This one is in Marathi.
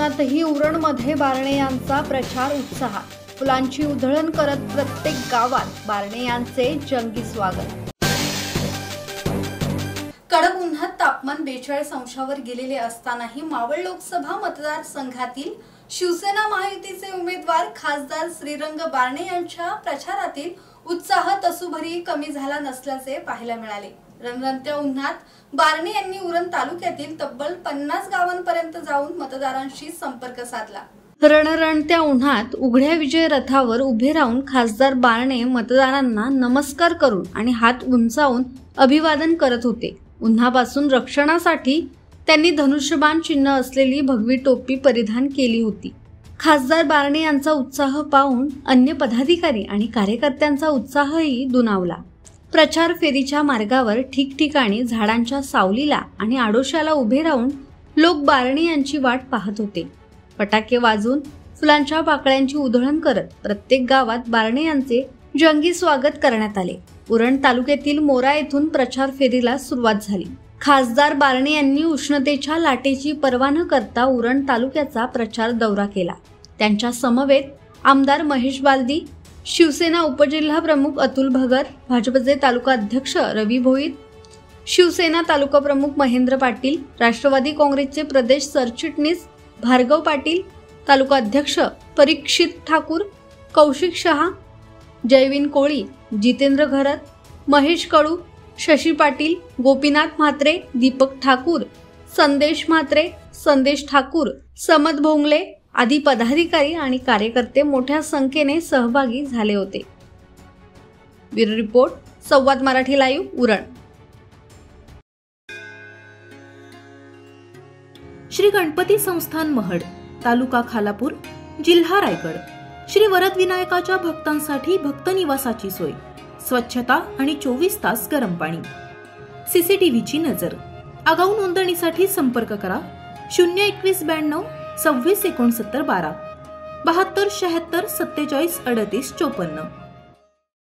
उन्हातही उरणमध्ये बारणे यांचा प्रचार उत्साहात. फुलांची उधळण करत प्रत्येक गावात बारणे यांचे जंगी स्वागत. कडक उन्हात तापमान 42 अंशावर गेलेले असतानाही मावळ लोकसभा मतदारसंघातील शिवसेना महायुतीचे उमेदवार खासदार श्रीरंग बारणे यांच्या प्रचारातील उत्साह तसूभरी कमी झाला नसल्याचे पाहायला मिळाले. रणरणत्या उन्हात बारणे यांनी उरण तालुक्यातील तब्बल 50 गावांपर्यंत जाऊन मतदारांशी संपर्क साधला. रणरणत्या उन्हात उघड्या विजय रथावर उभे राहून खासदार बारणे मतदारांना नमस्कार करून आणि हात उंचावून अभिवादन करत होते. उन्हापासून रक्षणासाठी त्यांनी धनुष्यबाण चिन्ह असलेली भगवी टोपी परिधान केली होती. खासदार बारणे यांचा उत्साह पाहून अन्य पदाधिकारी आणि कार्यकर्त्यांचा उत्साहही दुणावला. प्रचार फेरीच्या मार्गावर ठिकठिकाणी झाडांच्या सावलीला आणि आडोशाला उभे राहून लोक बारणे यांची वाट पाहत होते. फटाके वाजवून फुलांच्या पाकळ्यांची उधळण करत प्रत्येक गावात बारणे यांचे जंगी स्वागत करण्यात आले. उरण तालुक्यातील मोरा येथून प्रचार फेरीला सुरुवात झाली. खासदार बारणे यांनी उष्णतेच्या लाटेची पर्वा न करता उरण तालुक्याचा प्रचार दौरा केला. त्यांच्या समवेत आमदार महेश बालदी, शिवसेना उपजिल्हा प्रमुख अतुल भगर, भाजपचे तालुका अध्यक्ष रवी भोईर, शिवसेना तालुका प्रमुख महेंद्र पाटील, राष्ट्रवादी काँग्रेसचे प्रदेश सरचिटणीस भार्गव पाटील, तालुका अध्यक्ष परीक्षित ठाकूर, कौशिक शहा, जयविन कोळी, जितेंद्र घरत, महेश कळू, शशी पाटील, गोपीनाथ म्हात्रे, दीपक ठाकूर, संदेश म्हात्रे, संदेश ठाकूर, समद भोंगले आदी पदाधिकारी आणि कार्यकर्ते मोठ्या संख्येने सहभागी झाले होते. ब्युरो रिपोर्ट, संवाद मराठी लाईव्ह, उरण. श्री गणपती संस्थान महड, तालुका खालापूर, जिल्हा रायगड. श्री वरद विनायकाच्या भक्तांसाठी भक्त निवासाची सोय, स्वच्छता आणि 24 तास गरम पाणी, सीसीटीव्हीची नजर. आगाऊ नोंदणीसाठी संपर्क करा 02192 26 69 12 72 76 47 38 54.